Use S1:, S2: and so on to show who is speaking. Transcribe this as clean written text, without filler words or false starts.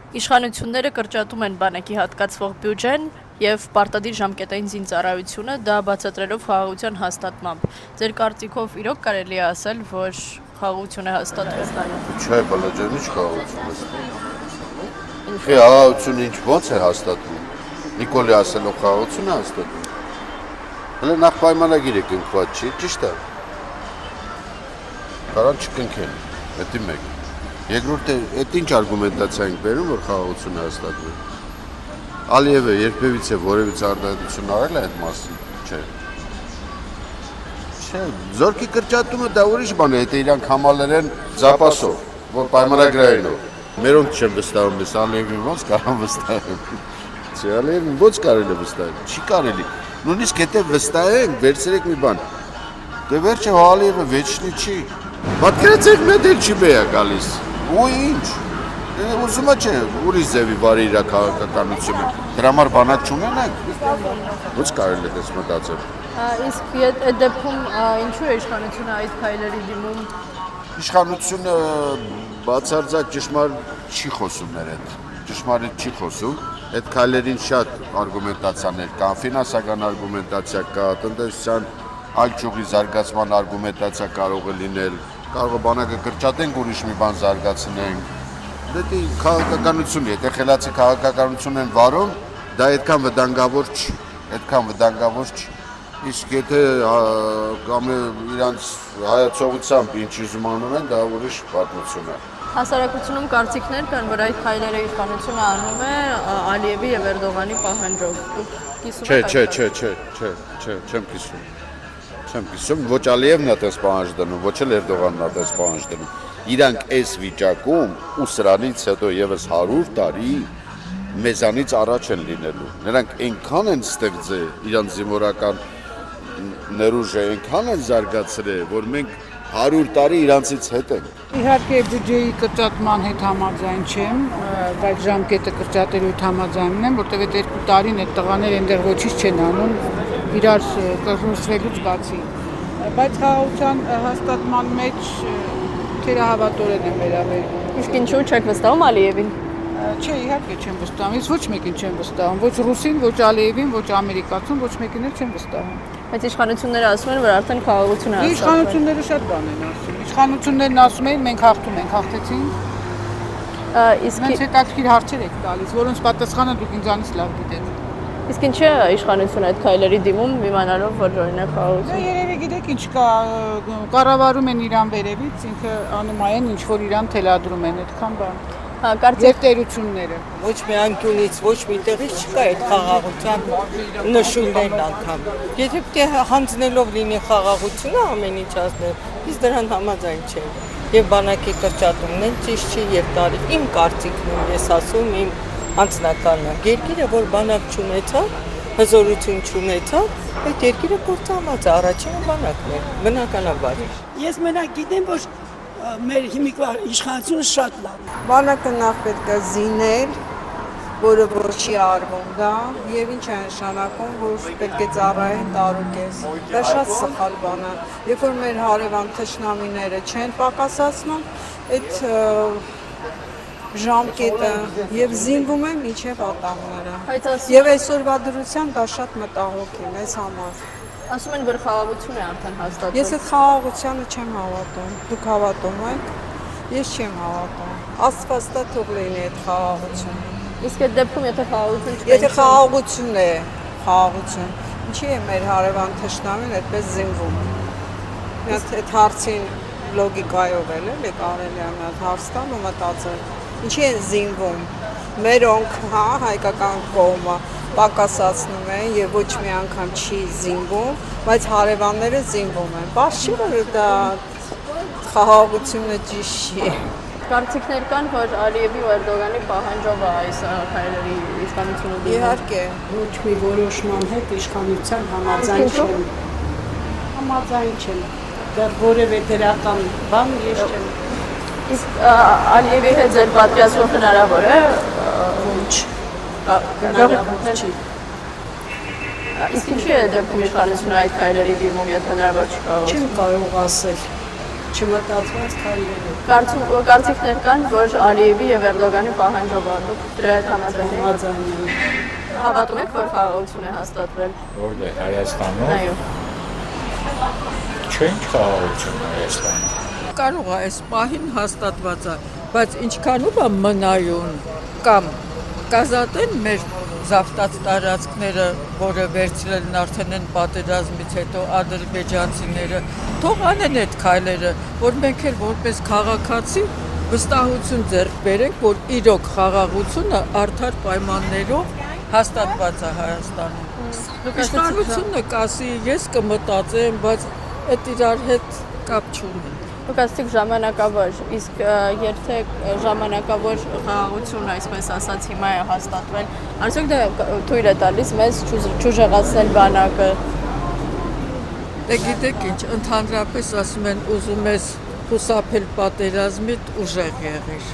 S1: Իշխանությունները կրճատում են բանակի հատկացվող բյուջեն եւ պարտադիր ժամկետային զինծառայությունը, դա բացատրելով խաղաղության հաստատմամբ։ Ձեր կարծիքով իրոք կարելի է ասել, որ խաղաղություն է հաստատվել։
S2: Չէ, բալաջան ինչ խաղաղություն է։ Խաղաղությունը ինչ ոնց է հաստատվում։ Նիկոլի ասելով խաղաղություն է հաստատվում։ Հələ նախ պայմանագիրը կնքված չի, ճիշտ է։ Կարան չկնքեն, դա մեկ։ Երկրորդը, այդ ինչ արգումենտացիա ենք բերում, որ խաղաղությունը հաստատվում։ Ալիևը երբևիցե որևիցե արտահայտություն արել է այդ մասին, չէ։ Չէ, զորքի կրճատումը դա ուրիշ բան է, դա իրանք համալել են զապասով, որ պայմանագրայինով։ Մերոնք չեմ վստահում, ես Ալիևին ոնց կարամ վստահեմ։ Չէ, Ալիևին ոնց կարելի է վստահել, չի կարելի։ Նույնիսկ եթե վստահենք, վերցրեք մի բան։ Դե վերջը Ալիևը վեճնի չի։ Պատկերացրեք մեկ էլ չի մեյա գալիս։ Ու ինչ։ Ուզում չէ, ուրիշ ձևի բարի իր քաղաքականությունը։ Դրա համար բանակ չունենանք։ Ոնց կարելի է դες մտածել։
S1: Իսկ այդ դեպքում ինչու է իշխանությունը այդ քայլերի դիմում։
S2: Իշխանությունը բացարձակ ճշմարիտ չի խոսում ներդ։ Ճշմարիտ չի խոսում։ Այդ քայլերին շատ արգումենտացիաներ կան, ֆինանսական արգումենտացիա կա, տնտեսության այլ ճյուղի զարգացման արգումենտացիա կարող է լինել, կարող է բանակը կրճատենք, ուրիշ մի բան զարգացնենք։ Դա քաղաքականություն է, եթե խելացի քաղաքականություն են վարում, դա այդքան վտանգավոր չի, Իսկ եթե կամ իրանց հայացողությամբ ինչ ուզում անում են, դա ուրիշ պատմություն է։
S1: Հասարակությունում կարծիքներ կան, որ այդ քայլերը իշխանությունը անում է Ալիևի եւ Էրդողանի պահանջով։ Դուք կիսում եք։
S2: Չէ, չեմ կիսում։ Չեմ կիսում, ոչ Ալիևն է դες պահանջ դնում, ոչ էլ Էրդողանն է դες պահանջ դնում։ Իրանք այս վիճակում ու սրանից հետո եւս 100 տարի մեզանից առաջ են լինելու։ Նրանք այնքան են ստեղծել իրանց զինվորական ներուժը, այնքան են զարգացրել, որ մենք 100 տարի իրանցից հետ ենք։
S3: Իհարկե բյուջեի կրճատման հետ համաձայն չեմ, բայց ժամկետը կրճատելու հետ համաձայն եմ, որտեղ այդ 2 տարին այդ տղաները այնտեղ ոչինչ չեն անում, իրար կռնուսվելուց բացի։ Բայց խաղաղության հաստատման մեջ թերահավատորեն եմ վերաբերվում։
S1: Իսկ ինչու չեք վստահում Ալիևին։
S3: Չէ, իհարկե չեմ վստահում, ես ոչ մեկին չեմ վստահում, ոչ ռուսին, ոչ Ալիևին, ոչ ամերիկացուն, ոչ մեկին էլ չեմ վստահում։
S1: Բայց իշխանությունները ասում են, որ արդեն խաղաղություն է հաստատվել։
S3: Իշխանությունները շատ բան են ասում։ Իշխանություններն ասում են, մենք հաղթում ենք, հաղթեցինք։
S1: Իսկ
S3: Մենք հետաքրքիր հարցեր եք տալիս, որոնց պատասխանը դուք ինձանից լավ գիտեք։
S1: Իսկ ինչի է իշխանությունը այդ քայլերի դիմում իմանալով, որ օրինակ խաղաղություն։
S3: Երևի գիտեք ինչ կա, կառավարում են իրան վերևից, ինքը անում այն, ինչ որ իրան թելադրում են, այդքան բան։
S1: Կարծիք
S3: տերությունները։
S4: Ոչ մի անկյունից, ոչ մի տեղից չկա այդ խաղաղության նշույլներն անգամ։ Եթե պետք է հանձնելով լինի խաղաղությունը ամեն ինչ ասնել, իսկ դրան համաձայն չեմ։ Եվ բանակի կրճատումն էլ ճիշտ չի եւ տարի։ Իմ կարծիքն եմ, ես ասում իմ անձնականն է։ Երկիրը, որ բանակ չունեցավ, հզորություն չունեցավ, այդ երկիրը կործանված է, առաջինը բանակն է, բնականաբար։
S5: Ես մենակ գիտեմ, որ մեր հիմիկվա իշխանությունը շատ լավ է։
S4: Բանակը նախ պետք է զինել, որը որ չի արվում դա, եւ ինչ է նշանակում, որ պետք է ծառայեն տարուկես։ Դա շատ սխալ բան է։ Երբ որ մեր հարևան թշնամիները չեն պակասացնում, այդ ժամկետը եւ զինվում են միջև ատամները։ Եվ այսօրվա դրությամբ դա շատ մտահոգ է մեզ համար։
S1: ասում են, որ խաղաղություն է արդեն հաստատվել։
S4: Ես այդ խաղաղությանը չեմ հավատում։ Դուք հավատում եք։ Ես չեմ հավատում։ Աստվածտա թող լինի այդ խաղաղությունը։
S1: Իսկ այդ դեպքում եթե խաղաղություն չկա։
S4: Եթե խաղաղություն է, խաղաղություն, ինչի է մեր հարևան թշնամին այդպես զինվում։ Այդ հարցին լոգիկայով էլ կարելի է մի հատ հարց տալ ու մտածել։ Ինչի են զինվում։ Մերոնք, հա, հայկական կողմը պակասացնում են եւ ոչ մի անգամ չի զինվում, բայց հարևանները զինվում են։ Բաց չի որ դա խաղաղությունը ճիշտ չի։
S1: Կարծիքներ կան, որ Ալիևի ու Էրդողանի պահանջով է այս քայլերի իշխանությունը դիմում։
S4: Իհարկե,
S5: Ոչ մի որոշման հետ իշխանության համաձայն չեմ։ Համաձայն չեմ։ Դեռ որևէ դրական բան ես չեմ։
S1: Իսկ Ալիևի հետ ձեր պատկերացումը հնարավոր է։
S5: Ոչ։ Հնարավոր չի։
S1: Իսկ ինչի է դեպքում իշխանությունը այդ քայլերի դիմում, եթե հնարավոր չի կարող։
S5: Չեմ կարող ասել։ չմտածված քայլերով։
S1: Կարծիքներ կան, որ Ալիևի եւ Էրդողանի պահանջով դրա հետ համաձայն եք։
S5: Համաձայն եմ։
S1: Հավատում եք, որ խաղաղություն է հաստատվել։
S6: Որտե Հայաստանում
S1: Այո։
S6: չեն խաղաղություն Հայաստանում։
S4: Կարող է այս պահին հաստատված է, բայց ինչքանով է մնայուն կամ կազատեն մեր զավտած տարածքները, որը վերցրել են արդեն են պատերազմից հետո ադրբեջանցիները, թող անեն այդ քայլերը, որ մենք էլ որպես քաղաքացի վստահություն ձեռք բերենք, որ իրոք խաղաղությունը արդար պայմաններով հաստատված է Հայաստանում։ Իշխանությունը կասի, ես կմտածեմ, բայց այդ իրար հետ կապ չունի։
S1: Դուք ասացիք ժամանակավոր, իսկ երբեք ժամանակավոր խաղաղությունը, այսպես ասած, հիմա է հաստատվել։ Արդյոք դա թույլ է տալիս մեզ չուժեղացնել բանակը։
S4: Դե գիտեք ինչ, ընդհանրապես ասում են ուզում ես խուսափել պատերազմից ուժեղ եղիր։